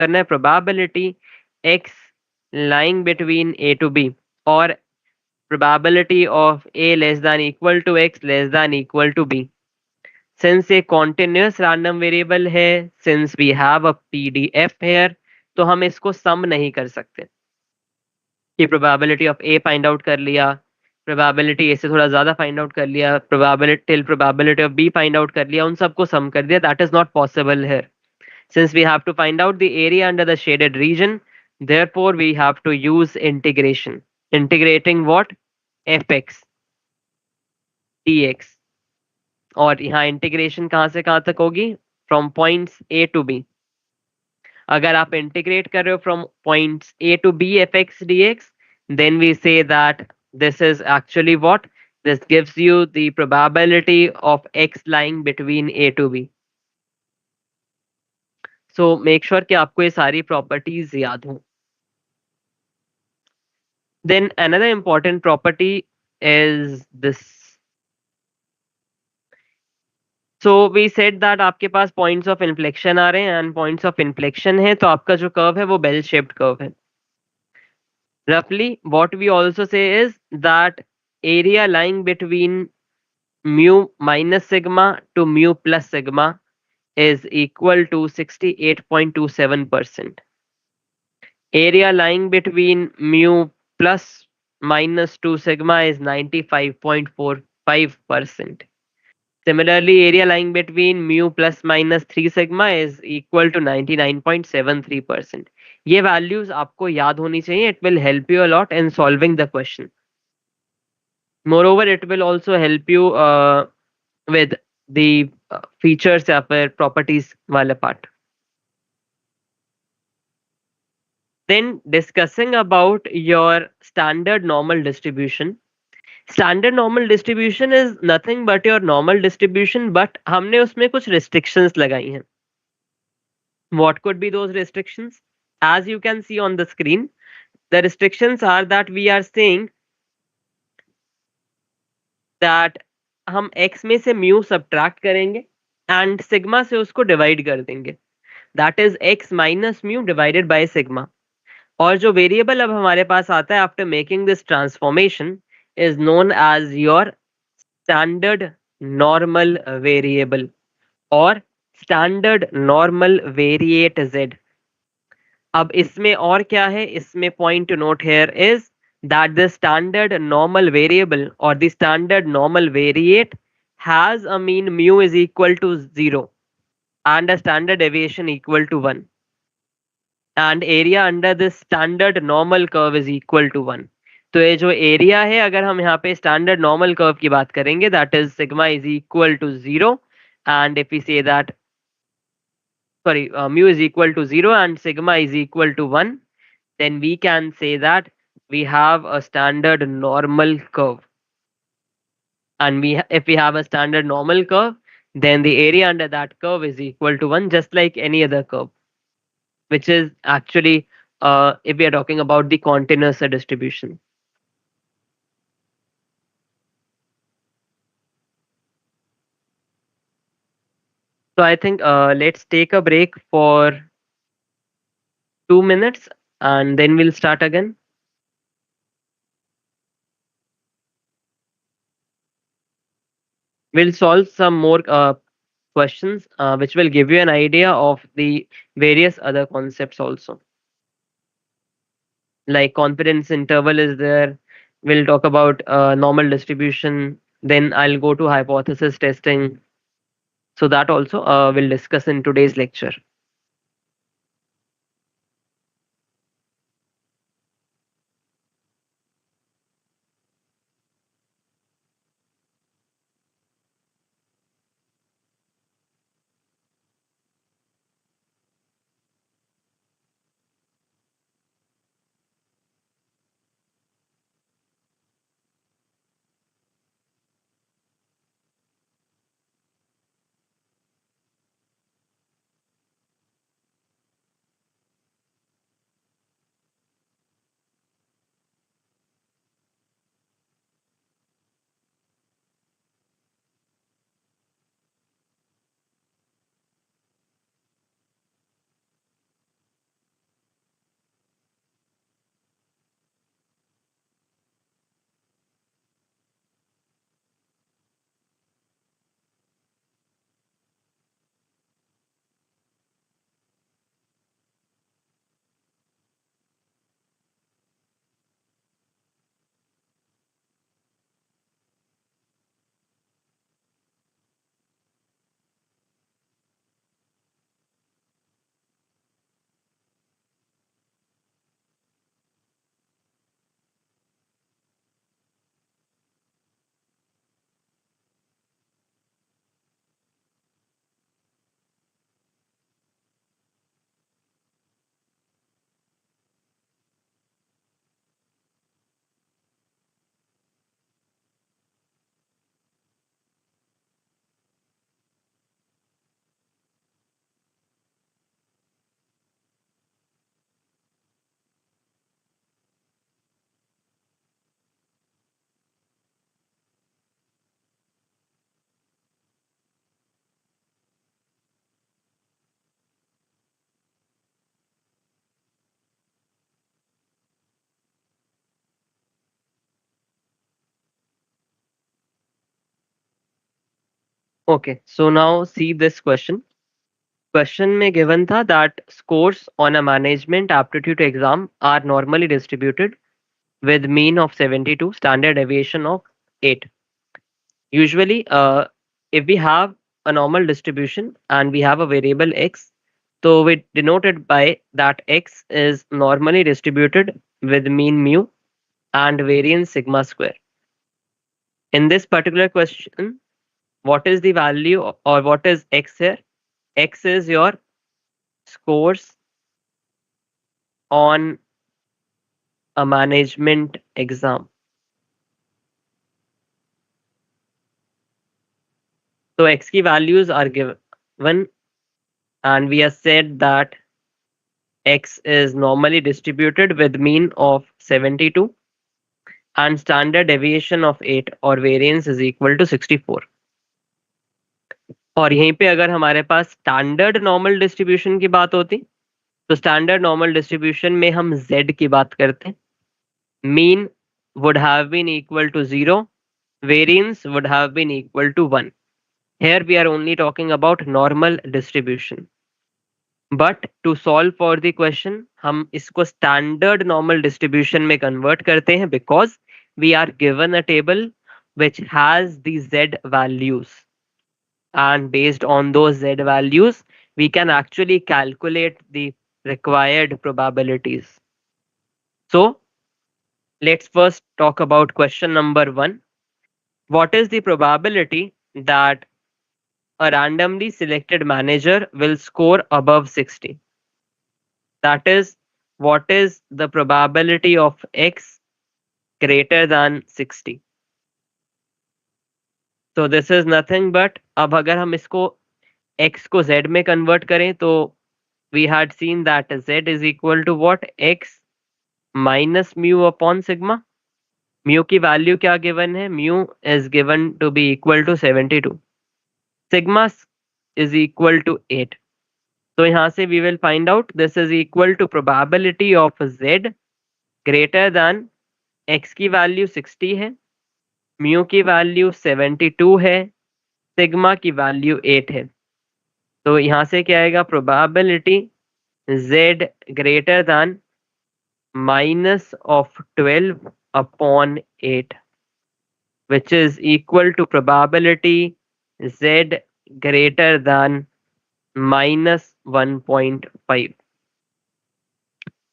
करना है probability x lying between a to b और probability of a less than equal to x less than equal to b. Since a continuous random variable है, since we have a PDF here, तो हम इसको sum नहीं कर सकते कि probability of a find out कर लिया, probability a से थोड़ा ज़्यादा find out कर लिया, probability of b find out कर लिया, उन सबको sum कर दिया. That is not possible here. Since we have to find out the area under the shaded region, therefore we have to use integration. Integrating what? fx dx. और यहाँ integration कहाँ से कहाँ तक होगी? From points A to B. अगर आप integrate कर रहे हो from points A to B F X D X, then we say that this is actually what this gives you the probability of X lying between A to B. So make sure कि आपको ये सारी properties याद हो. Then another important property is this. So we said that आपके पास points of inflection आ रहे हैं एंड पॉइंट्स ऑफ इन्फ्लेक्शन है, तो आपका जो कर्व है वो बेल शेप्ड कर्व है. Roughly what we also say is that area lying between mu minus sigma to mu plus sigma is equal to 68.27%. Area lying between mu plus minus 2 sigma is 95.45%. Similarly, area lying between mu plus minus 3 sigma is equal to 99.73%. ये values आपको याद होनी चाहिए. It will help you a lot in solving the question. Moreover, it will also help you with the features या फिर properties वाला part. Then discussing about your standard normal distribution. Standard normal distribution is nothing but your normal distribution, but हमने उसमें कुछ restrictions लगाई हैं. What could be those restrictions? As you can see on the screen, the restrictions are that we are saying that हम x में से mu subtract करेंगे and sigma से उसको divide कर देंगे. That is x minus mu divided by sigma. और जो variable अब हमारे पास आता है after making this transformation is known as your standard normal variable or standard normal variate z. अब इसमें और क्या है? इसमें point to note here is that the standard normal variable or the standard normal variate has a mean mu is equal to 0 and a standard deviation equal to 1, and area under this standard normal curve is equal to 1. तो ये जो area है, अगर हम यहाँ पे standard normal curve की बात करेंगे, that is sigma is equal to 0, and if we say that sorry mu is equal to 0 and sigma is equal to 1, then we can say that we have a standard normal curve. And if we have a standard normal curve, then the area under that curve is equal to 1, just like any other curve, which is actually if we are talking about the continuous distribution. So I think let's take a break for 2 minutes and then we'll start again. We'll solve some more questions which will give you an idea of the various other concepts also. Like confidence interval is there. We'll talk about normal distribution. Then I'll go to hypothesis testing. So that also we'll discuss in today's lecture. Okay, so now see this question. Question में given था that scores on a management aptitude exam are normally distributed with mean of 72, standard deviation of 8. Usually, if we have a normal distribution and we have a variable x, so we denote it by that x is normally distributed with mean mu and variance sigma square. In this particular question, what is the value or what is x here? X is your scores on a management exam. So x key values are given and we have said that x is normally distributed with mean of 72 and standard deviation of 8 और variance is equal to 64. और यहीं पे अगर हमारे पास standard normal distribution की बात होती तो स्टैंडर्ड नॉर्मल डिस्ट्रीब्यूशन में हम z की बात करते हैं. Mean would have been equal to 0, variance would have been equal to 1. Here we are only talking about normal distribution. But to solve for the question, हम इसको standard normal distribution में convert करते हैं because we are given a table which has the z values. And based on those z values, we can actually calculate the required probabilities. So let's first talk about question number 1. What is the probability that a randomly selected manager will score above 60? That is, what is the probability of x greater than 60? So this is nothing but अब अगर हम इसको x को z में convert करें तो we had seen that z is equal to what? X minus mu upon sigma. Mu की value क्या given है? Mu is given to be equal to 72. Sigma is equal to 8. तो यहाँ से we will find out this is equal to probability of z greater than x की value 60 है, mu की value 72 है, सिग्मा की वैल्यू 8 है. तो यहाँ से क्या आएगा? Probability z greater than minus of 12 upon 8 which is equal to probability z greater than minus 1.5.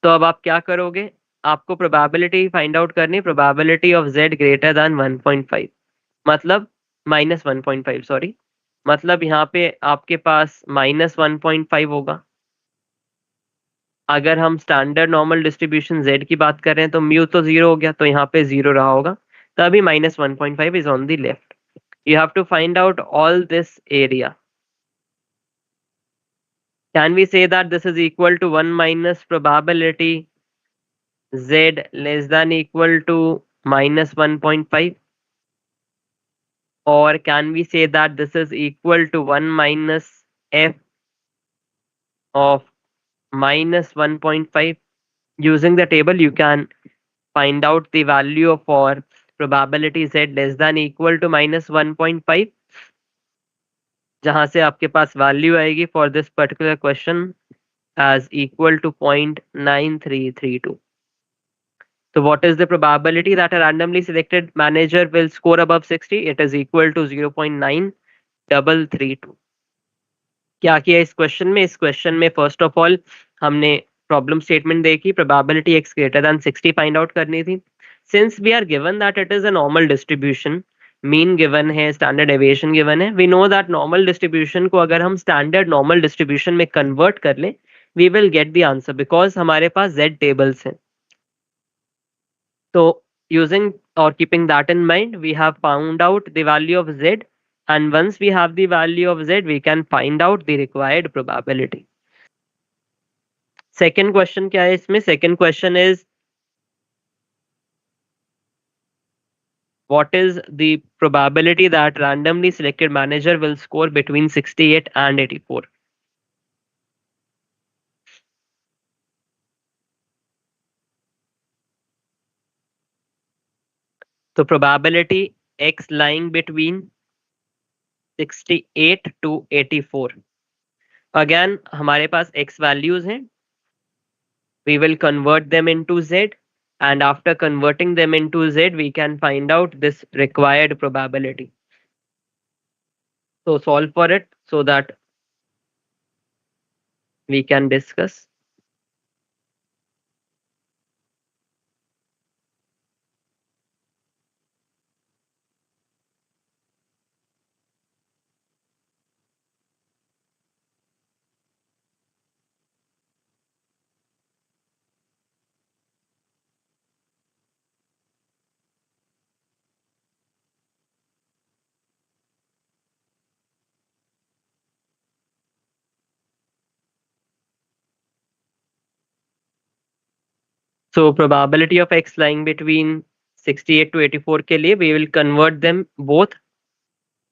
तो अब आप क्या करोगे? आपको प्रोबेबिलिटी फाइंड आउट करनी, probability of z greater than 1.5 मतलब माइनस 1.5 सॉरी, मतलब यहाँ पे आपके पास माइनस 1.5 होगा. अगर हम स्टैंडर्ड नॉर्मल डिस्ट्रीब्यूशन z की बात कर रहे हैं तो म्यू तो 0 हो गया, तो यहाँ पे 0 रहा होगा, तभी minus 1.5 is on the left. You have to find out all this area. Can we say that this is equal to 1 minus probability z less than equal to minus 1.5? Or can we say that this is equal to 1 minus f of minus 1.5? Using the table, you can find out the value for probability z less than equal to minus 1.5. जहां से आपके पास value आएगी for this particular question as equal to 0.9332. So what is the probability that a randomly selected manager will score above 60? It is equal to 0.9332. क्या किया इस question में? इस question में फर्स्ट ऑफ ऑल हमने प्रॉब्लम स्टेटमेंट देखी, probability x greater than 60 find out करनी थी. Since we are given that it is a normal distribution, mean given है, स्टैंडर्ड डेविएशन गिवन है, we know that normal distribution को अगर हम standard normal distribution में convert कर लें we will get the answer because हमारे पास z टेबल्स हैं. So using or keeping that in mind, we have found out the value of z, and once we have the value of z, we can find out the required probability. Second question क्या है इसमें? Second question is what is the probability that randomly selected manager will score between 68 and 84? So probability x lying between 68 to 84। Again हमारे पास x values हैं, we will convert them into z, and after converting them into z we can find out this required probability. So solve for it so that we can discuss. So probability of x lying between 68 to 84 के लिए we will convert them both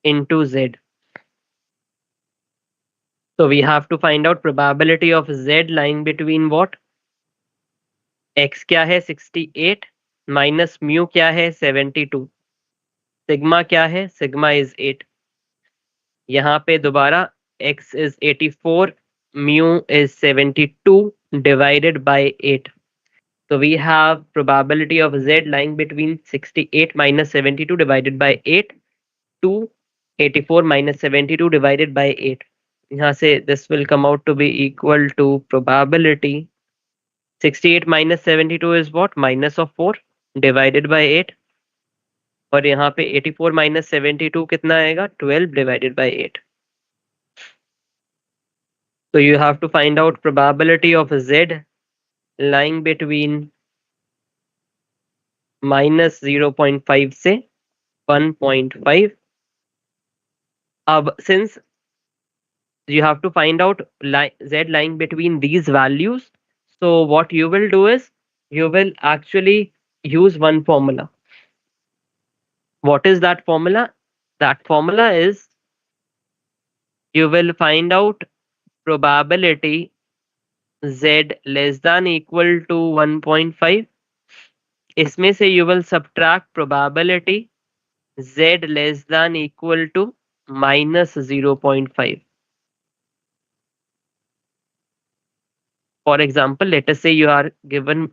into z. So we have to find out probability of z lying between what? x क्या है 68 minus mu क्या है 72, sigma क्या है, sigma is 8। यहाँ पे दोबारा x is 84, mu is 72 divided by 8. So we have probability of z lying between 68 minus 72 divided by 8 to 84 minus 72 divided by 8. यहाँ से this will come out to be equal to probability 68 minus 72 is what? Minus of 4 divided by 8, और यहाँ पे 84 minus 72 कितना आएगा? 12 divided by 8. So you have to find out probability of z lying between minus 0.5 से 1.5. Since you have to find out z lying between these values, so what you will do is you will actually use one formula. What is that formula? That formula is you will find out probability z less than equal to 1.5. इसमें से you will subtract probability z less than equal to minus 0.5. For example, let us say you are given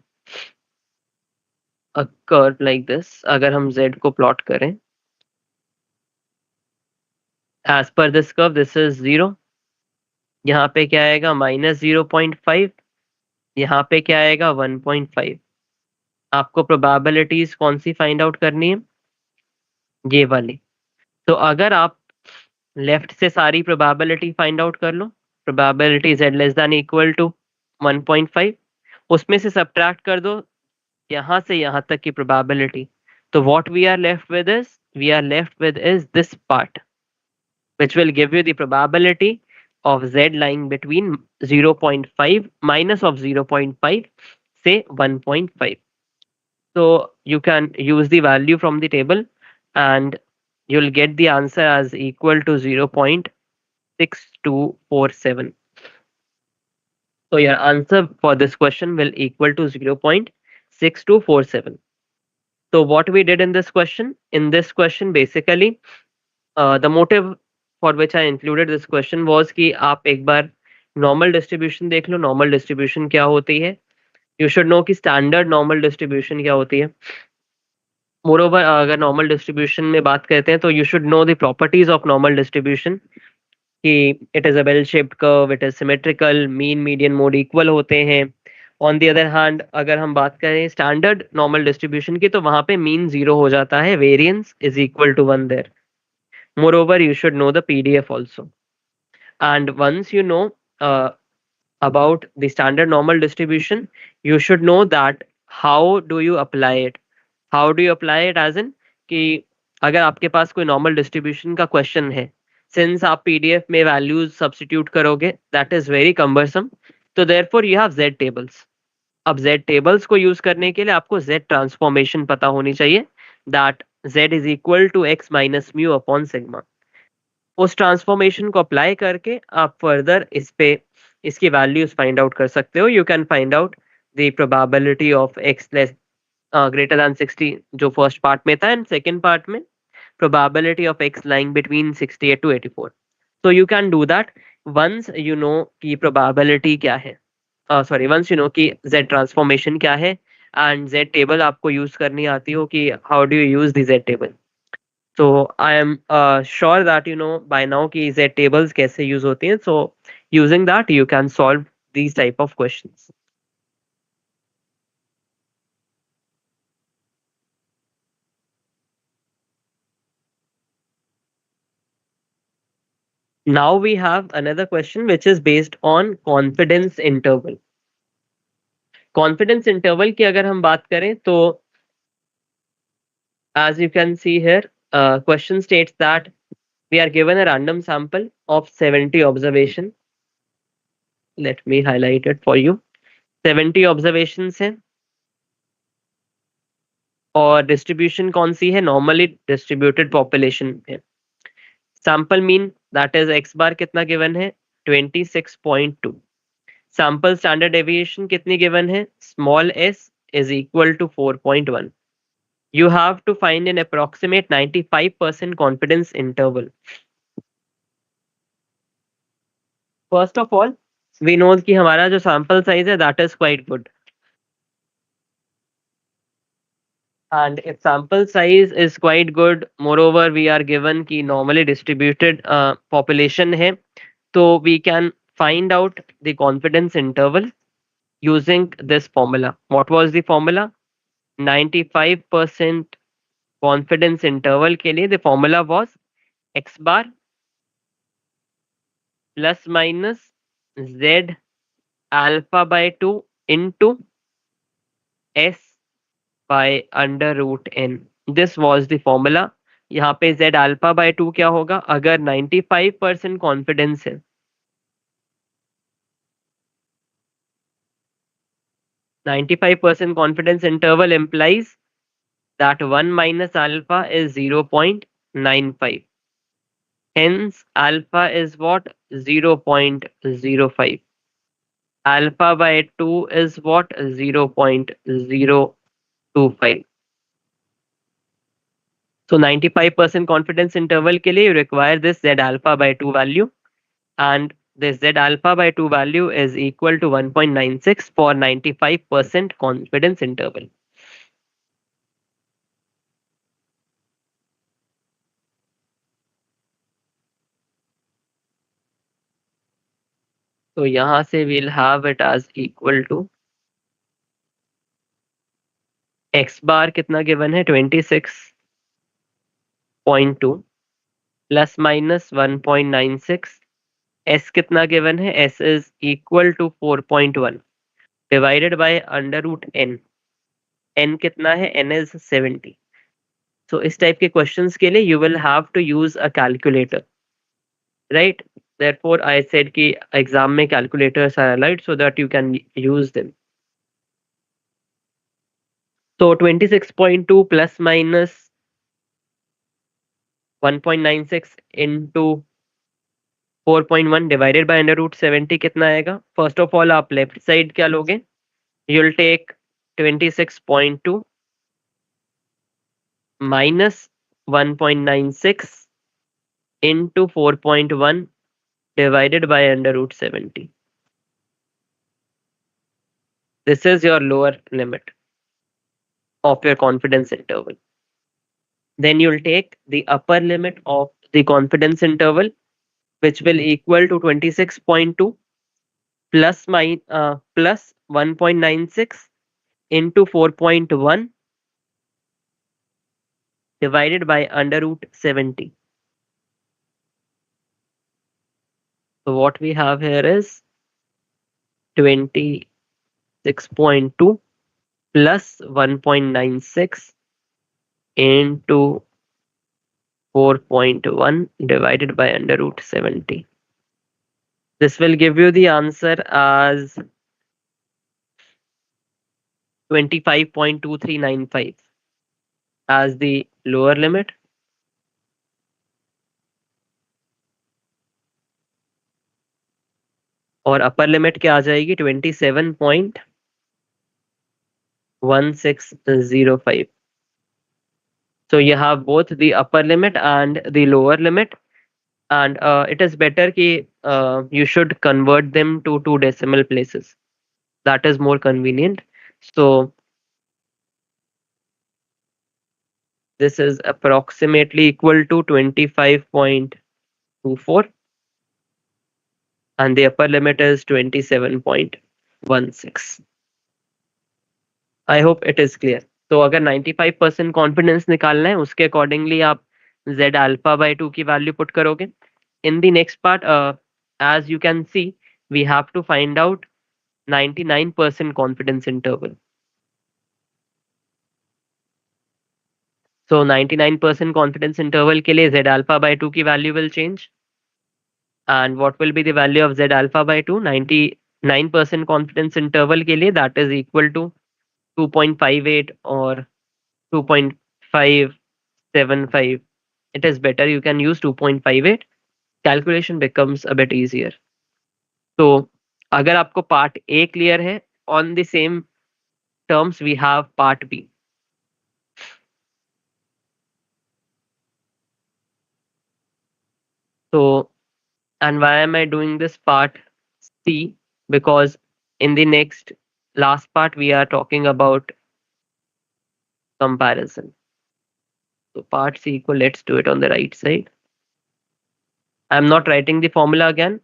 a curve like this. अगर हम z को plot करें, as per this curve this is 0, यहाँ पे क्या आएगा minus 0.5, यहाँ पे क्या आएगा 1.5। आपको probabilities कौन सी find out करनी है? ये वाली। तो अगर आप लेफ्ट से सारी probability find out कर लो, probability z less than equal to 1.5, उसमें से subtract कर दो यहाँ से यहाँ तक की probability, तो what we are left with is this part, which will give you the probability of z lying between 0.5 minus of 0.5 say 1.5. So you can use the value from the table and you'll get the answer as equal to 0.6247. So your answer for this question will equal to 0.6247. So what we did in this question basically, the motive for which I included this question was कि आप एक बार normal distribution देख लो, normal distribution क्या होती है, you should know कि standard normal distribution क्या होती है। Moreover, अगर normal distribution में बात करते हैं तो you should know the properties of normal distribution कि it is a bell shaped curve, it is symmetrical, mean median mode equal होते हैं। On the other hand, अगर हम बात करें standard normal distribution की तो वहाँ पे mean 0 हो जाता है, variance is equal to 1 there. Moreover, you should know the PDF also. And once you know about the standard normal distribution, you should know that how do you apply it. How do you apply it as in कि अगर आपके पास कोई normal distribution का question है, since आप PDF में values substitute करोगे, that is very cumbersome. So therefore you have Z tables. अब Z tables को use करने के लिए आपको Z transformation पता होनी चाहिए, that Z is equal to x minus mu upon sigma. उस ट्रांसफॉर्मेशन को अप्लाई करके आप फर्दर इस पे इसकी वैल्यूज फाइंड आउट कर सकते हो। You can find out the probability of x less greater than 60 जो फर्स्ट पार्ट में था, एंड सेकंड पार्ट में probability of x lying between 68 to 84. So you can do that once you know कि probability क्या है, sorry once you know कि z transformation क्या है एंड z टेबल आपको यूज करनी आती हो कि how do you use the z table. So I am sure that you know by now कि z टेबल्स कैसे यूज होती हैं. So using that you can solve these type of questions. Now we have another question which is based on confidence interval. Confidence interval की अगर हम बात करें तो as you can see here, question states that we are given a random sample of 70 observation. Let me highlight it for you. 70 observations हैं और distribution कौन सी है, नॉर्मली डिस्ट्रीब्यूटेड पॉपुलेशन है. Sample mean that is X bar कितना given है 26.2. Sample standard deviation कितनी given है, small S is equal to 4.1. You have to find an approximate 95% confidence interval. First of all, we know कि हमारा जो sample size है that is quite good. And if sample size is quite good, moreover we are given कि normally distributed population है, so we can find out the confidence interval using this formula. What was the formula? 95% confidence interval के लिए the formula was x bar plus minus z alpha by 2 into s by under root n. This was the formula. यहाँ पे z alpha by 2 क्या होगा, अगर 95% confidence है, 95% confidence interval implies that 1 minus alpha is 0.95. Hence alpha is what, 0.05. Alpha by 2 is what, 0.025. So 95% confidence interval के लिए you require this z alpha by 2 value, and this z alpha by 2 value is equal to 1.96 for 95% confidence interval. तो यहाँ से we'll have it as equal to x bar कितना given है 26.2 plus minus 1.96. S कितना given है, S is equal to 4.1 divided by under root n. N कितना है, N is 70. So इस टाइप के क्वेश्चंस के लिए you will have to use a calculator, right? Therefore I said कि एग्जाम में calculators are allowed so that you can use them. So 26.2 plus minus 1.96 into 4.1 divided by under root 70 कितना आएगा. First of all आप left side क्या लोगे, you'll take 26.2 minus 1.96 into 4.1 divided by under root 70. This is your lower limit of your confidence interval. Then you'll take the upper limit of the confidence interval, which will equal to 26.2 plus 1.96 into 4.1 divided by under root 70. So what we have here is 26.2 plus 1.96 into 4.1 divided by under root 70. This will give you the answer as 25.2395 as the lower limit. और upper limit क्या आ जाएगी 27.1605. So you have both the upper limit and the lower limit, and it is better कि you should convert them to two decimal places. That is more convenient. So this is approximately equal to 25.24, and the upper limit is 27.16. I hope it is clear. तो अगर 95% confidence निकालना है उसके accordingly आप z alpha by 2 की value put करोगे। In the next part as you can see we have to find out 99% confidence interval. So 99% confidence interval के लिए z alpha by 2 की value will change, and what will be the value of z alpha by 2? 99% confidence interval के लिए that is equal to 2.58 or 2.575. It is better you can use 2.58. Calculation becomes a bit easier. तो अगर आपको part A clear है, on the same terms we have part B. So, and why am I doing this part C? Because in the next last part we are talking about comparison. So part C equal, let's do it on the right side. I'm not writing the formula again.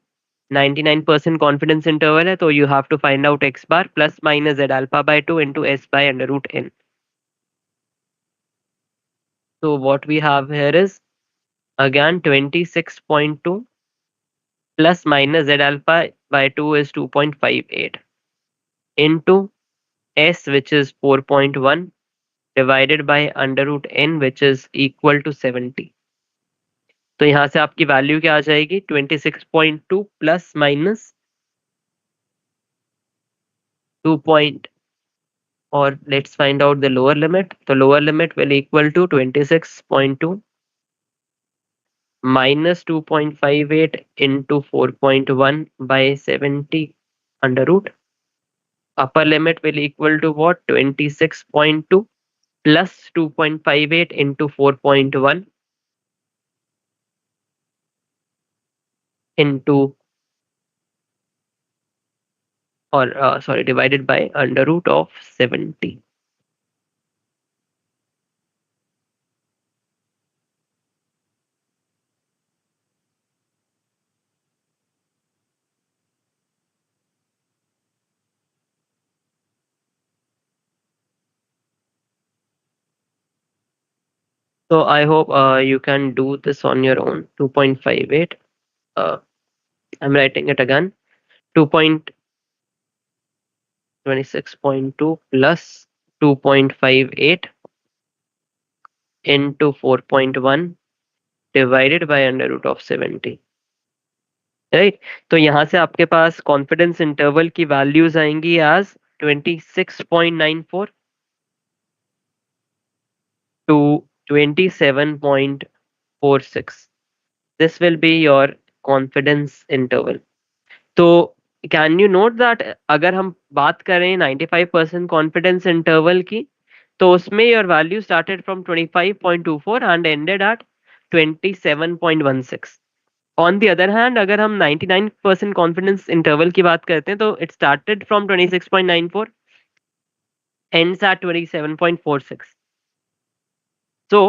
99% confidence interval है, तो you have to find out x bar plus minus z alpha by 2 into s by under root n. So what we have here is again 26.2 plus minus z alpha by 2 is 2.58 into s, which is 4.1, divided by under root n, which is equal to 70. तो यहाँ से आपकी value क्या आ जाएगी? 26.2 plus minus 2 point, or let's find out the lower limit. The lower limit will equal to 26.2 minus 2.58 into 4.1 by 70 under root. Upper limit will equal to what? 26.2 plus 2.58 into 4.1 into, or sorry, divided by under root of 70. So I hope you can do this on your own. 2.58. I'm writing it again. 2.26.2 plus 2.58 into 4.1 divided by under root of 70. Right, तो यहाँ से आपके पास confidence interval की values आएंगी as 26.94 to 27.46. This will be your confidence interval. तो can you note that अगर हम बात करें 95% कॉन्फिडेंस इंटरवल की, तो उसमें your value started from 25.24 and ended at 27.16. On the other hand अगर हम 99% कॉन्फिडेंस इंटरवल की बात करते हैं तो it started from 26.94 ends at 27.46. So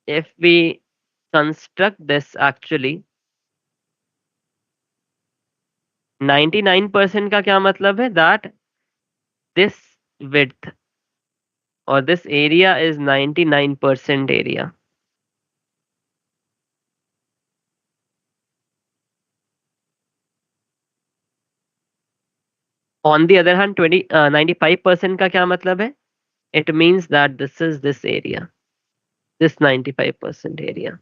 if we construct this, actually 99% का क्या मतलब है? That this width or this area is 99% area. On the other hand 95% का क्या मतलब है? It means that this is this area, this 95% area.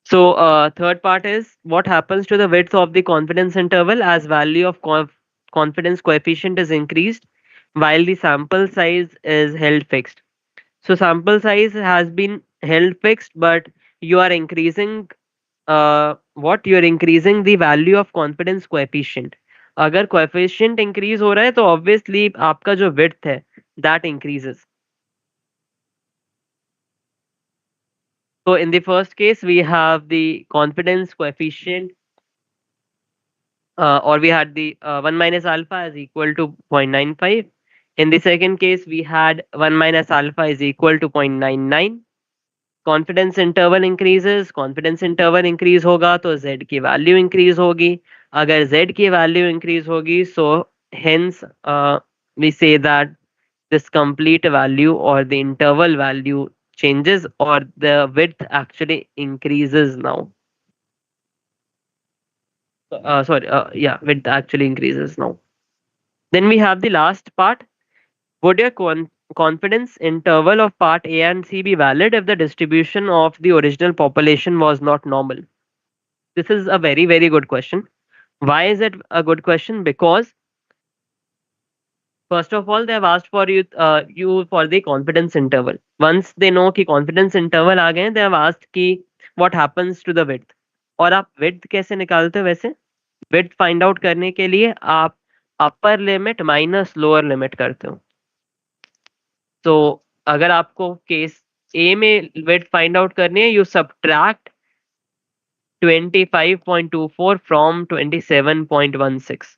So third part is what happens to the width of the confidence interval as value of confidence coefficient is increased while the sample size is held fixed. So sample size has been held fixed, but you are increasing what? You are increasing the value of confidence coefficient. अगर coefficient increase हो रहा है तो obviously आपका जो width है that increases. So in the first case we have the confidence coefficient, or we had the 1 minus alpha is equal to 0.95. In the second case we had 1 minus alpha is equal to 0.99. Confidence interval increases, confidence interval increase होगा तो z की value increase होगी. अगर z की value increase होगी so hence we say that this complete value or the interval value changes or the width actually increases now. Sorry, yeah, width actually increases now. Then we have the last part. Would your confidence interval of part A and C be valid if the distribution of the original population was not normal? This is a very, very good question. Why is it a good question? Because first of all, they have asked for you for the confidence interval. Once they know कि confidence interval आ गए, they have asked कि what happens to the width. और आप width कैसे निकालते हो वैसे? Width find out करने के लिए आप upper limit minus lower limit करते हो. तो अगर आपको केस ए में width find out करनी है, you subtract 25.24 from 27.16.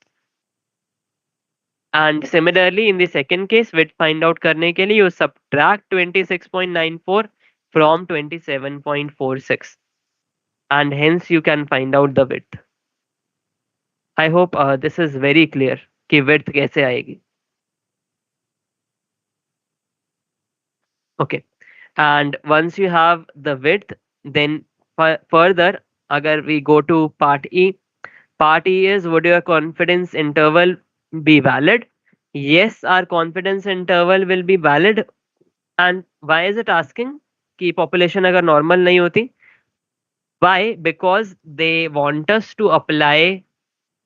And similarly, in the second case, width find out करने के लिए you subtract 26.94 from 27.46, and hence you can find out the width. I hope this is very clear कि width कैसे आएगी. Okay, and once you have the width, then further, अगर we go to part E. Part E is, would your confidence interval be valid? Yes, our confidence interval will be valid. And why is it asking कि population अगर normal नहीं होती? Why? Because they want us to apply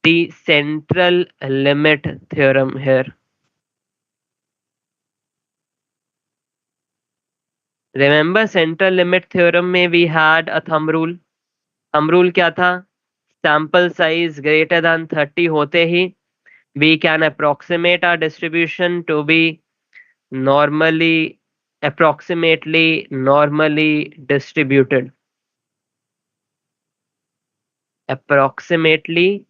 the central limit theorem here. Remember central limit theorem में we had a thumb rule. Thumb rule क्या था? Sample size greater than 30 होते ही we can approximate our distribution to be approximately normally distributed. Approximately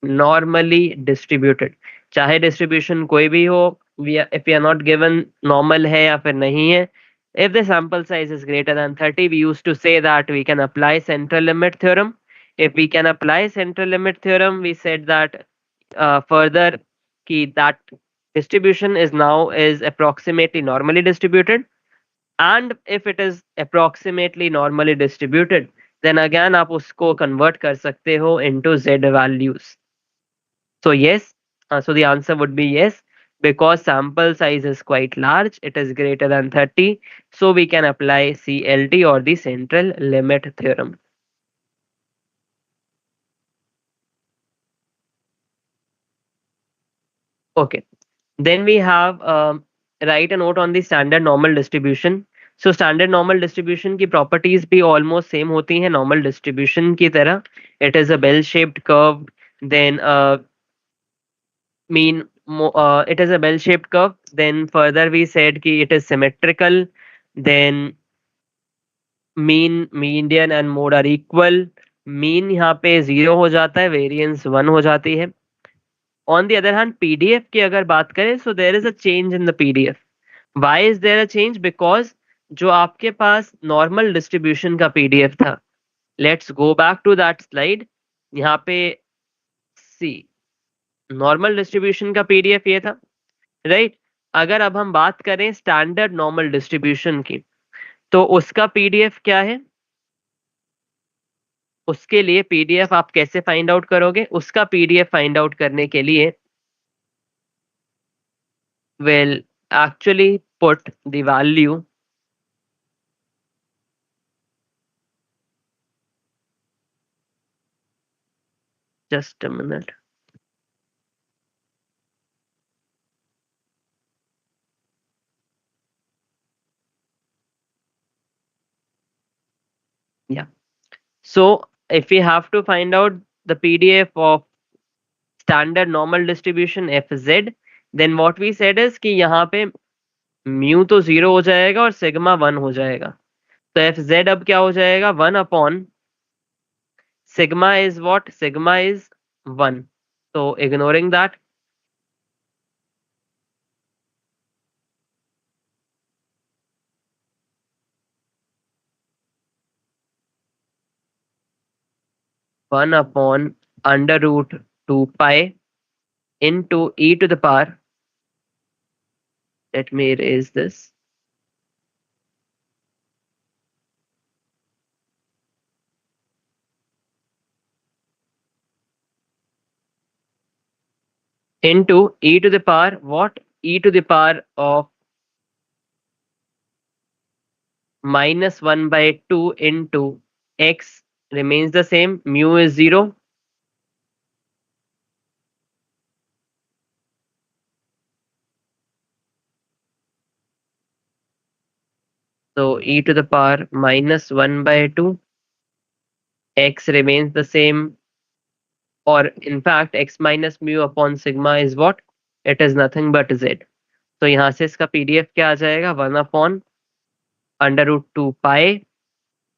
normally distributed. चाहे distribution कोई भी हो, if we are not given normal है या फिर नहीं है, if the sample size is greater than 30, we used to say that we can apply central limit theorem. If we can apply central limit theorem, we said that further that distribution is approximately normally distributed. And if it is approximately normally distributed, then again आप उसको convert कर सकते हो into z values. So yes, so the answer would be yes, because sample size is quite large, it is greater than 30, so we can apply CLT or the central limit theorem. Okay, then we have write a note on the standard normal distribution. So standard normal distribution की properties भी almost same होती हैं normal distribution की तरह. It is a bell shaped curve, then it is a bell shaped curve, then further we said कि it is symmetrical, then mean, median and mode are equal. Mean यहाँ पे 0 हो जाता है, variance 1 हो जाती है. On the other hand, PDF की अगर बात करें, so there is a change in the PDF. Why is there a change? Because जो आपके पास normal distribution का PDF था, let's go back to that slide. यहाँ पे see, normal distribution का PDF ये था, right? अगर अब हम बात करें standard normal distribution की, तो उसका PDF क्या है? उसके लिए PDF आप कैसे फाइंड आउट करोगे? उसका PDF फाइंड आउट करने के लिए will actually put the value, just a minute. Yeah. So if we have to find out the PDF of standard normal distribution F Z, then what we said is कि यहाँ पे mu तो 0 हो जाएगा और सिग्मा 1 हो जाएगा। तो एफ जेड अब क्या हो जाएगा, 1 upon sigma is what, sigma is 1। तो ignoring that, 1/√2 pi into e to the power, let me erase this, into e to the power what, e to the power of -1/2 into x remains the same, mu is 0. So e to the power -1/2, x remains the same, or in fact x minus mu upon sigma is what? It is nothing but z. तो यहाँ से इसका PDF क्या आ जाएगा, 1/√2 pi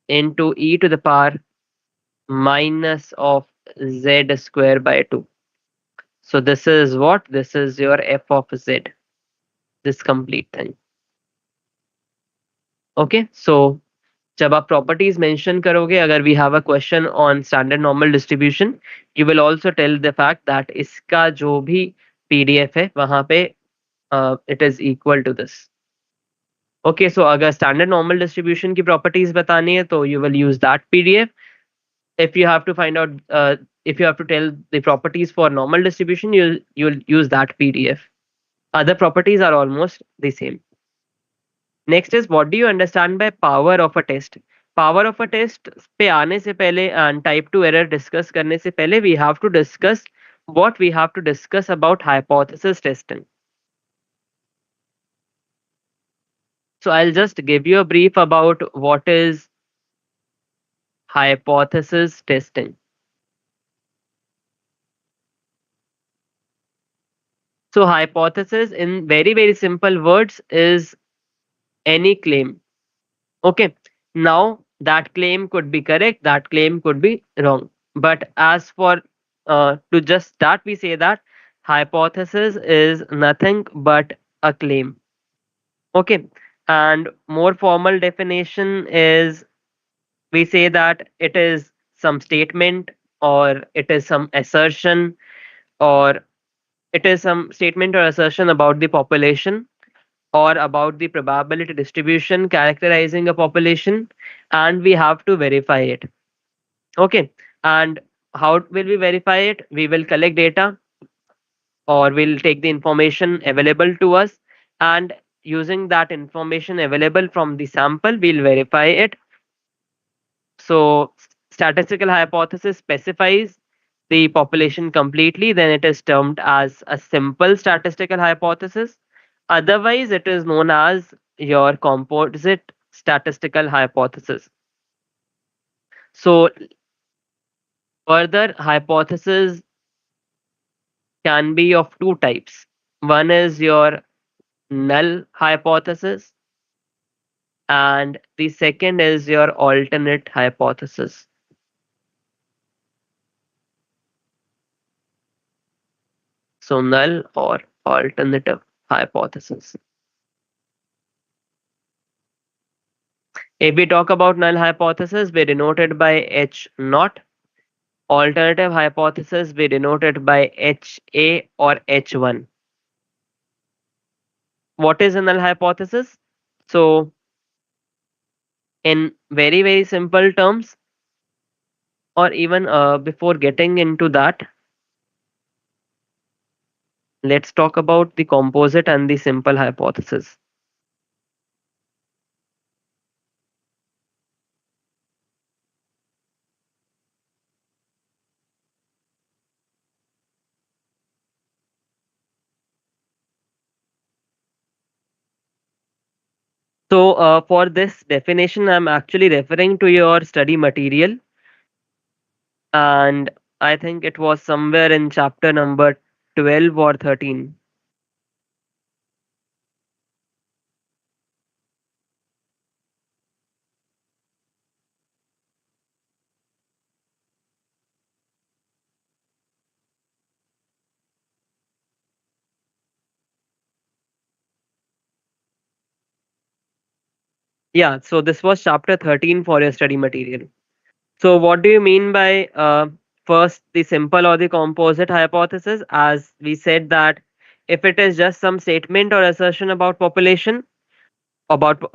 into e to the power minus of z square by 2. So this is what? This is your f of z, this complete thing. Okay, so जब आप properties mention करोगे, अगर we have a question on standard normal distribution, you will also tell the fact that इसका जो भी PDF है वहां पे it is equal to this. Okay, so अगर स्टैंडर्ड नॉर्मल डिस्ट्रीब्यूशन की प्रॉपर्टीज बतानी है तो you will use that PDF. If you have to find out, if you have to tell the properties for normal distribution, you'll use that PDF. Other properties are almost the same. Next is what do you understand by power of a test. Power of a test पे आने से पहले and type 2 error discuss करने से पहले we have to discuss what we have to discuss about hypothesis testing. So I'll just give you a brief about what is hypothesis testing. So hypothesis in very simple words is any claim. Okay, now that claim could be correct, that claim could be wrong. But as for to just start, we say that hypothesis is nothing but a claim. Okay, and more formal definition is we say that it is some statement, or it is some assertion, or it is some statement or assertion about the population, or about the probability distribution characterizing a population, and we have to verify it. Okay, and how will we verify it? We will collect data, or we'll take the information available to us, and using that information available from the sample, we'll verify it. So statistical hypothesis specifies the population completely, then it is termed as a simple statistical hypothesis. Otherwise, it is known as your composite statistical hypothesis. So further, hypothesis can be of two types. One is your null hypothesis, and the second is your alternate hypothesis. So null or alternative hypothesis. If we talk about null hypothesis, we denote it by H naught. Alternative hypothesis, we denote it by HA or H1. What is a null hypothesis? So in very simple terms, or even before getting into that, let's talk about the composite and the simple hypothesis. So for this definition, I'm actually referring to your study material, and I think it was somewhere in chapter number 12 or 13. Yeah, so this was chapter 13 for your study material. So what do you mean by first the simple or the composite hypothesis? As we said that if it is just some statement or assertion about population, about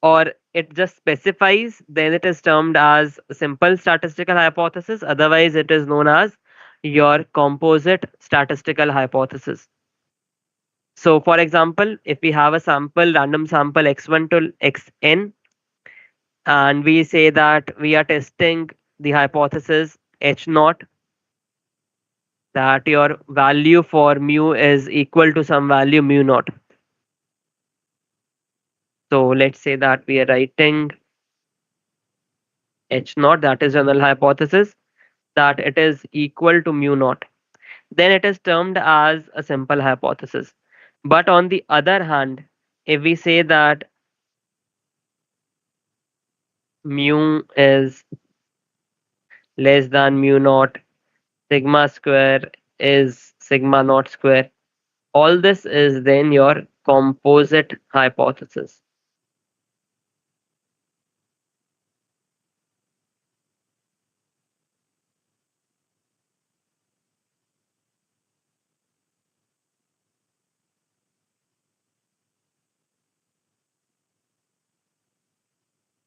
or it just specifies, then it is termed as a simple statistical hypothesis. Otherwise, it is known as your composite statistical hypothesis. So, for example, if we have a sample, random sample x1 to xn, and we say that we are testing the hypothesis h naught, that your value for mu is equal to some value mu naught. So let's say that we are writing h naught, that is a null hypothesis, that it is equal to mu naught. Then it is termed as a simple hypothesis. But on the other hand, if we say that mu is less than mu naught, sigma square is sigma naught square, all this is then your composite hypothesis.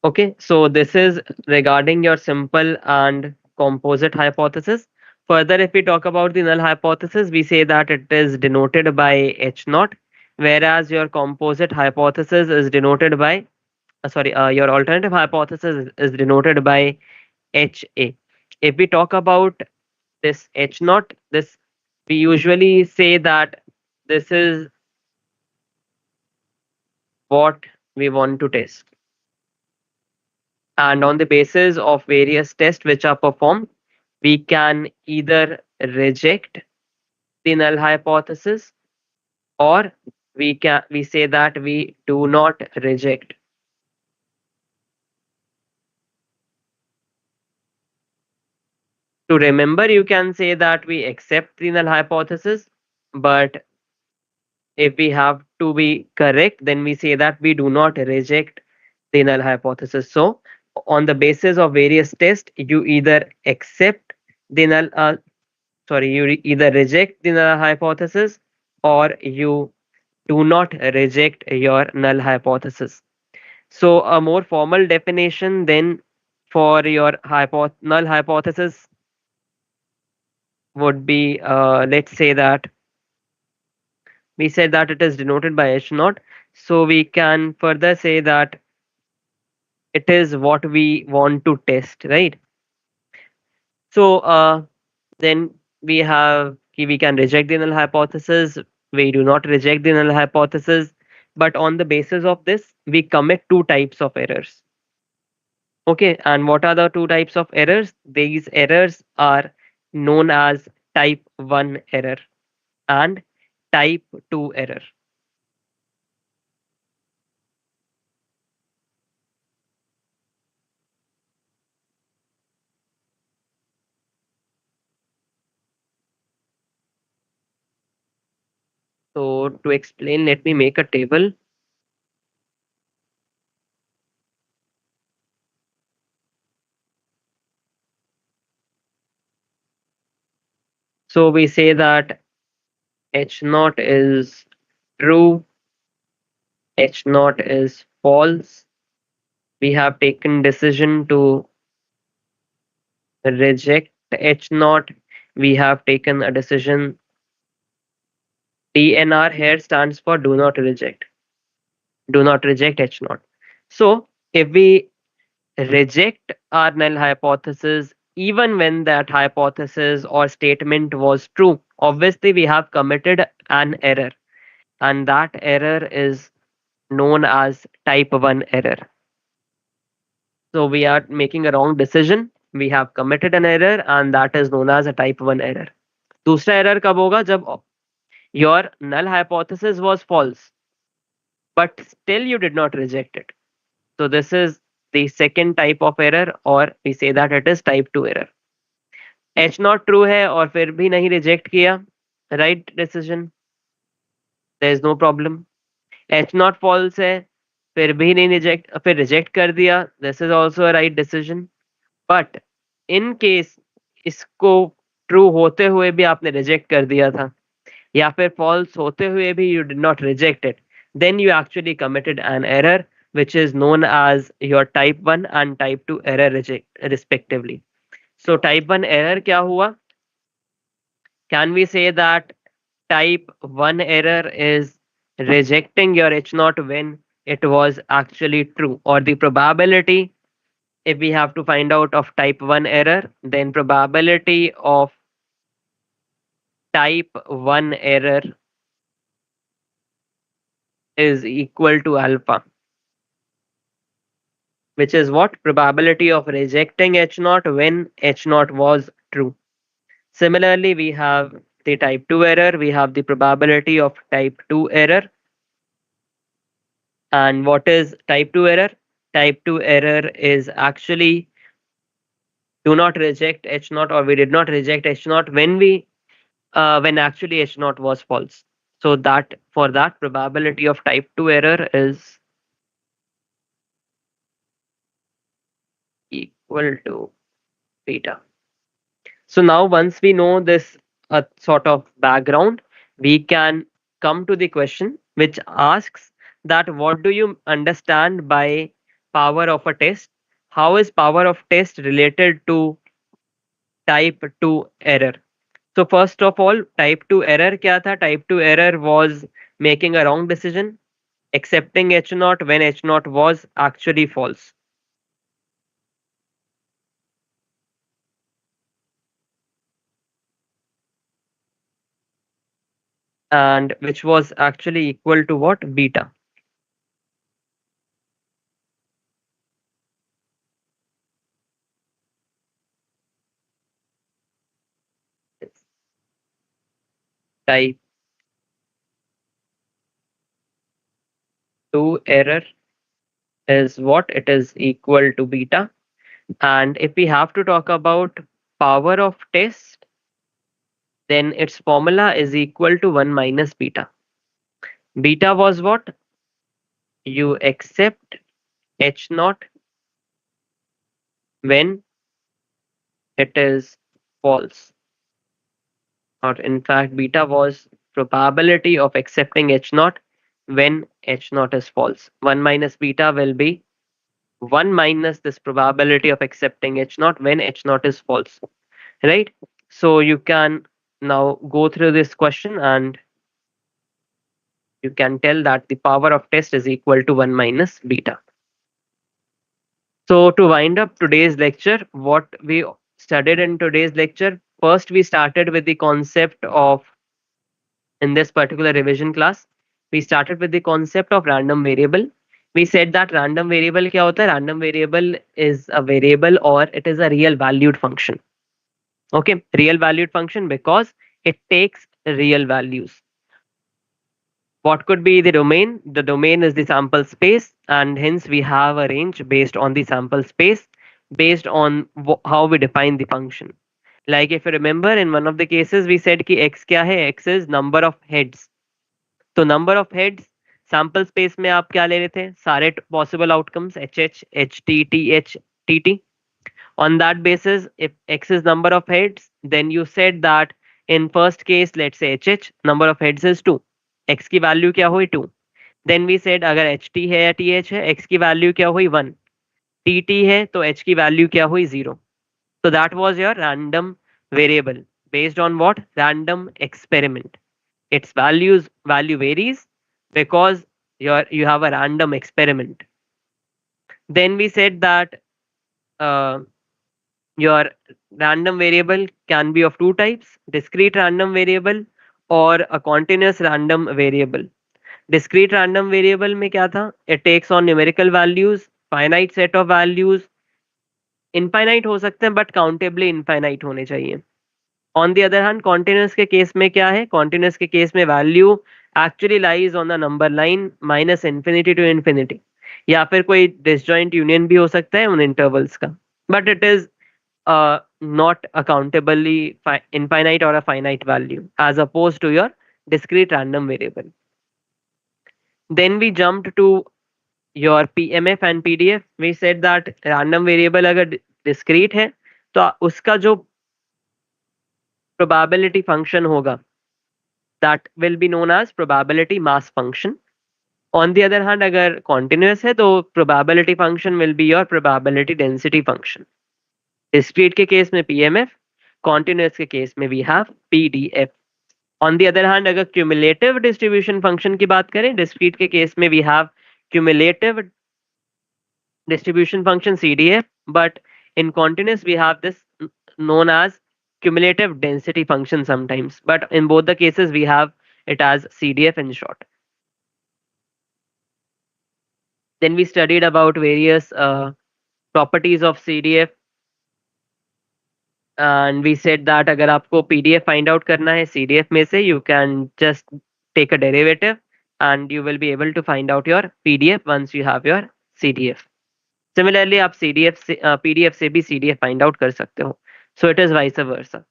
Okay, so this is regarding your simple and composite hypothesis. Further, if we talk about the null hypothesis, we say that it is denoted by H naught, whereas your composite hypothesis is denoted by, your alternative hypothesis is denoted by HA. If we talk about this H naught, this we usually say that this is what we want to test. And on the basis of various tests which are performed, we can either reject the null hypothesis, or we say that we do not reject. To remember, you can say that we accept the null hypothesis, but if we have to be correct, then we say that we do not reject the null hypothesis. So on the basis of various tests, you either accept the null either reject the null hypothesis, or you do not reject your null hypothesis. So a more formal definition then for your null hypothesis would be, let's say that we said that it is denoted by h naught. So we can further say that it is what we want to test, right? So then we can reject the null hypothesis. We do not reject the null hypothesis, but on the basis of this, we commit two types of errors. Okay, and what are the two types of errors? These errors are known as type 1 error and type 2 error. So to explain, let me make a table. So we say that h naught is true, h naught is false. We have taken decision to reject h naught. We have taken a decision. DNR here stands for do not reject. Do not reject h naught. So if we reject our null hypothesis, even when that hypothesis or statement was true, obviously we have committed an error, and that error is known as type 1 error. So we are making a wrong decision, we have committed an error and that is known as a type 1 error. दूसरा error कब होगा? जब your null hypothesis was false but still you did not reject it. So this is the second type of error, or we say that it is type 2 error. H not true है और फिर भी नहीं reject किया, right decision, there is no problem. H not false है, फिर भी नहीं फिर reject कर दिया, this is also a right decision. But in case इसको true होते हुए भी आपने reject कर दिया था या फिर false होते हुए भी you did not reject it, then you actually committed an error which is known as your type 1 and type 2 error respectively. So type 1 error क्या हुआ? Can we say that type 1 error is rejecting your H naught when it was actually true, or the probability, if we have to find out of type 1 error, then probability of type 1 error is equal to alpha, which is what? Probability of rejecting H naught when H naught was true. Similarly, we have the type 2 error, we have the probability of type 2 error. And what is type 2 error? Type 2 error is actually do not reject H naught, or we did not reject H naught when actually H naught was false. So that for that probability of type 2 error is equal to beta. So now once we know this sort of background, we can come to the question which asks that what do you understand by power of a test? How is power of test related to type 2 error? So first of all, type 2 error क्या था? Type 2 error was making a wrong decision, accepting H naught when H naught was actually false. And which was actually equal to what? Beta. Type 2 error is what? It is equal to beta. And if we have to talk about power of test, then its formula is equal to 1 minus beta. Beta was what? You accept H naught when it is false. Or in fact, beta was probability of accepting H naught when H naught is false. 1 minus beta will be 1 minus this probability of accepting H naught when H naught is false. Right? So you can now go through this question and you can tell that the power of test is equal to 1 minus beta. So to wind up today's lecture, what we studied in today's lecture, first we started with the concept of, in this particular revision class, we started with the concept of random variable. We said that random variable क्या होता है? Random variable is a variable or it is a real valued function. Okay, real valued function because it takes real values. What could be the domain? The domain is the sample space, and hence we have a range based on the sample space, based on how we define the function. Like if you remember, in one of the cases we said कि x क्या है? X is number of heads. तो number of heads sample space में आप क्या ले रहे थे? सारे possible outcomes HH, HT, TH, TT. On that basis, if x is number of heads, then you said that in first case, let's say HH, number of heads is 2. X की value क्या हुई? 2. Then we said अगर HT है या TH है, x की value क्या हुई? 1. TT है तो h की value क्या हुई? 0. So that was your random variable based on what? Random experiment. Its value varies because you have a random experiment. Then we said that uh, your random variable can be of two types: discrete random variable or a continuous random variable. Discrete random variable में क्या था? It takes on numerical values, finite set of values, infinite हो सकते हैं but countably infinite होने चाहिए। On the other hand continuous के case में क्या है, कॉन्टिन्यूअस के केस में value actually lies on the number line minus infinity to infinity, या फिर कोई डिसजॉइंट यूनियन भी हो सकता है उन इंटरवल्स का, but it is not accountably infinite or a finite value as opposed to your discrete random variable. Then we jumped to your PMF and PDF. We said that random variable अगर discrete है तो उसका जो probability function होगा that will be known as probability mass function. On the other hand अगर continuous है तो probability function will be your probability density function. Discrete के केस में PMF, continuous के केस में we have PDF. On the other hand अगर cumulative distribution function की बात करें डिस्क्रीट के केस में we have cumulative distribution function CDF, but in continuous we have this known as cumulative density function sometimes, but in both the cases we have it as CDF in short. Then we studied about various properties of CDF and we said that अगर आपको PDF find out करना है CDF में से you can just take a derivative and you will be able to find out your PDF once you have your CDF. Similarly आप CDF से PDF से भी CDF find out कर सकते हो. So it is vice versa.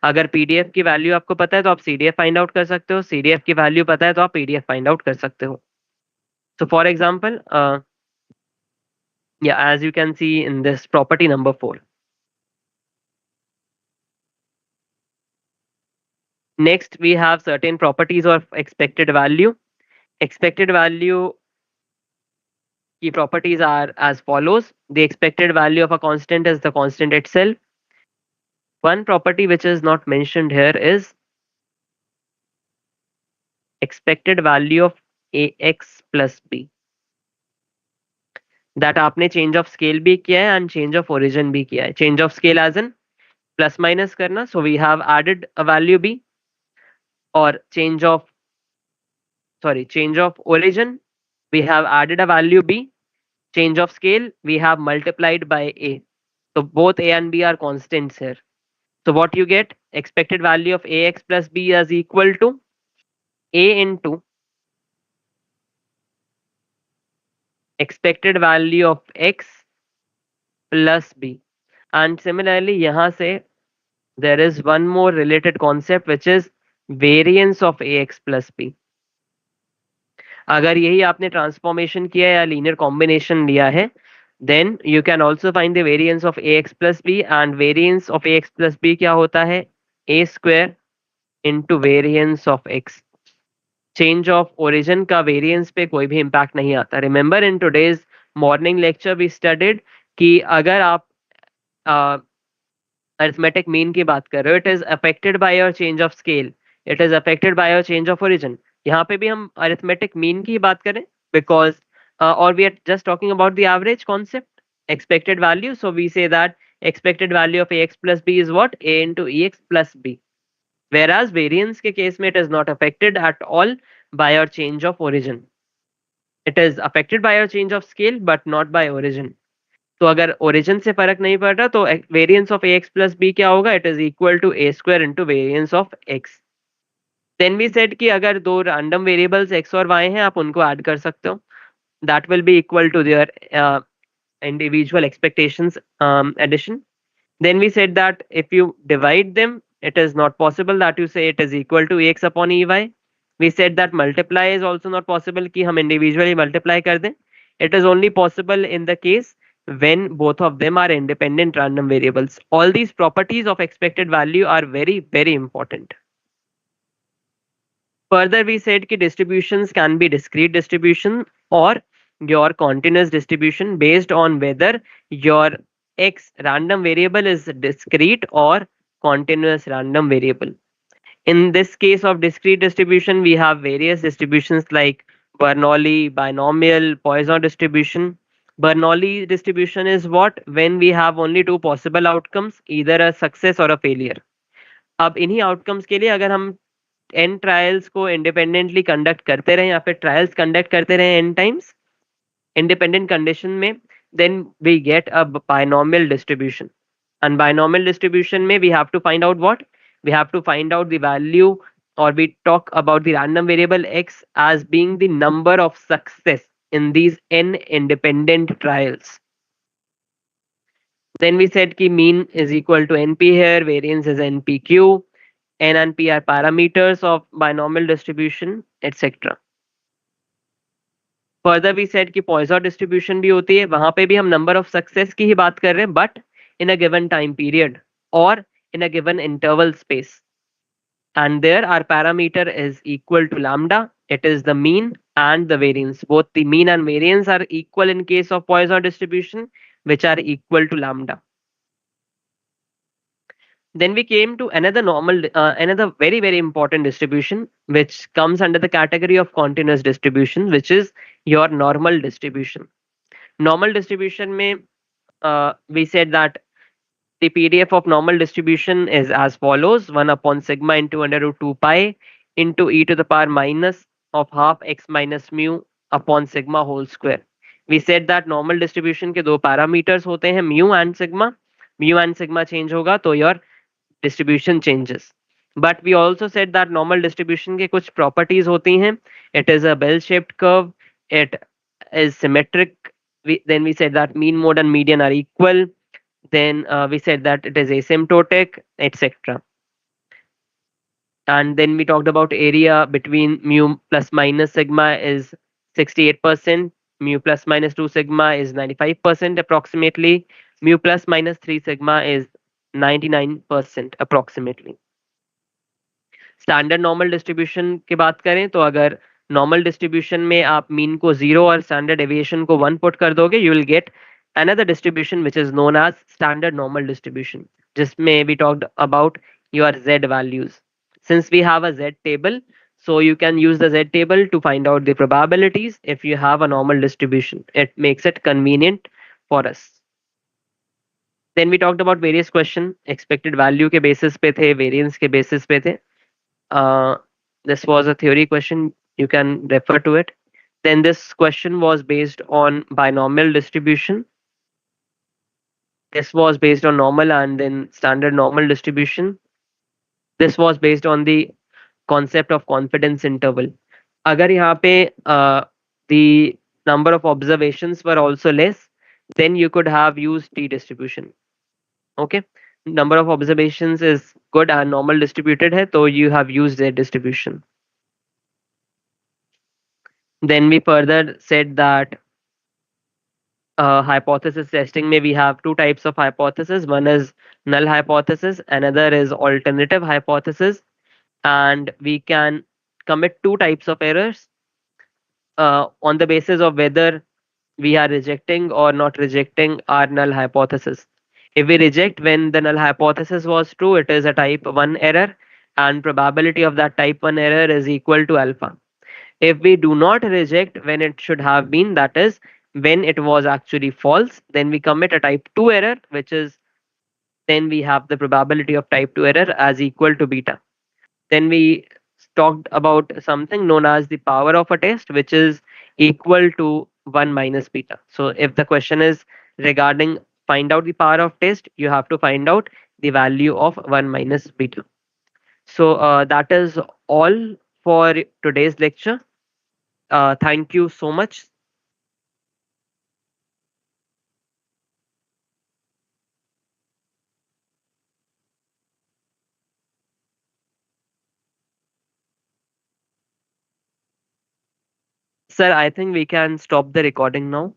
अगर PDF की value आपको पता है तो आप CDF find out कर सकते हो, CDF की वैल्यू पता है तो आप PDF find out कर सकते हो. So for example, yeah, as you can see in this property number 4. Next, we have certain properties of expected value. Expected value key properties are as follows. The expected value of a constant is the constant itself. One property which is not mentioned here is expected value of ax plus b. That आपने change of scale भी किया है and change of origin भी किया है. Change of scale as in plus minus करना. So we have added a value b, or change of origin, we have added a value b. Change of scale, we have multiplied by a. So both a and b are constants here. So what you get, expected value of ax plus b is equal to a into expected value of x plus b. And similarly यहाँ से there is one more related concept which is variance of ax plus b. अगर यही आपने transformation किया या linear combination लिया है then you can also find the variance of ax plus b, and variance of ax plus b क्या होता है, a square into variance of x. Change of origin का variance पे कोई भी impact नहीं आता. Remember in today's morning lecture we studied कि अगर आप arithmetic mean की बात कर रहे हो, it is affected by your change of scale, it is affected by your change of origin. यहाँ पे भी हम arithmetic mean की बात करें because or we are just talking about the average concept, expected value. So we say that expected value of ax plus b is what, a into ex plus b. Whereas variance के case में it is not affected at all by your change of origin. It is affected by your change of scale but not by origin. तो अगर origin से फर्क नहीं पड़ रहा तो variance of ax plus b क्या होगा, it is equal to a square into variance of x. Then we said कि अगर दो रैंडम वेरिएबल्स x और y हैं आप उनको ऐड कर सकते हो, that will be equal to their individual expectations addition. Then we said that if you divide them, it is not possible that you say it is equal to ax upon ey. We said that multiply is also not possible कि हम individually multiply कर दें. It is only possible in the case when both of them are independent random variables. All these properties of expected value are very, very important. Further, we said कि distributions can be discrete distribution or your continuous distribution based on whether your x random variable is discrete or continuous random variable. In this case of discrete distribution, we have various distributions like Bernoulli, binomial, Poisson distribution. Bernoulli distribution is what? When we have only two possible outcomes, either a success or a failure. अब इन्हीं outcomes के लिए अगर हम n trials को independently conduct करते रहे या फिर trials conduct करते रहे n times, independent condition में, then we get a binomial distribution. And binomial distribution may we have to find out what? We have to find out the value, or we talk about the random variable x as being the number of success in these n independent trials. Then we said ki mean is equal to NP here, variance is NPQ, N and P are parameters of binomial distribution, etc. Further we said कि Poisson distribution भी होती है, वहां पे भी हम number of success की ही बात कर रहे हैं, but in a given time period और in a given interval space. And there our parameter is equal to lambda. It is the mean and the variance. Both the mean and variance are equal in case of Poisson distribution, which are equal to lambda. Then we came to another very very important distribution, which comes under the category of continuous distribution, which is your normal distribution. Normal distribution may we said that the PDF of normal distribution is as follows: 1 upon sigma into under root 2 pi into e to the power minus of half x minus mu upon sigma whole square. We said that normal distribution के दो parameters होते हैं, mu and sigma. Mu and sigma change होगा तो your distribution changes. But we also said that normal distribution के कुछ properties होती हैं. It is a bell shaped curve. It is symmetric. Then we said that mean, mode and median are equal. Then we said that it is asymptotic, etc. And then we talked about area between mu plus minus sigma is 68%, mu plus minus 2 sigma is 95% approximately, mu plus minus 3 sigma is 99% approximately. Standard normal distribution की बात करें तो अगर normal distribution में आप mean को 0 और standard deviation को 1 पुट कर दोगे, you will get another distribution which is known as standard normal distribution, जिसमें we talked about your z values. Since we have a z table, so you can use the z table to find out the probabilities if you have a normal distribution. It makes it convenient for us. Then we talked about various question, expected value के basis पे थे, variance के basis पे थे. Uh, this was a theory question. You can refer to it. Then this question was based on binomial distribution. This was based on normal and then standard normal distribution. This was based on the concept of confidence interval. अगर यहाँ पे the number of observations were also less, then you could have used t distribution. Okay, number of observations is good and normal distributed है, so you have used z distribution. Then we further said that hypothesis testing may we have two types of hypothesis. One is null hypothesis, another is alternative hypothesis, and we can commit two types of errors on the basis of whether we are rejecting or not rejecting our null hypothesis. If we reject when the null hypothesis was true, it is a type 1 error, and probability of that type 1 error is equal to alpha. If we do not reject when it should have been, that is when it was actually false, then we commit a type 2 error, which is then we have the probability of type 2 error as equal to beta. Then we talked about something known as the power of a test, which is equal to 1 minus beta. So if the question is regarding find out the power of test, you have to find out the value of 1 minus beta. So that is all for today's lecture. Thank you so much. Sir, I think we can stop the recording now.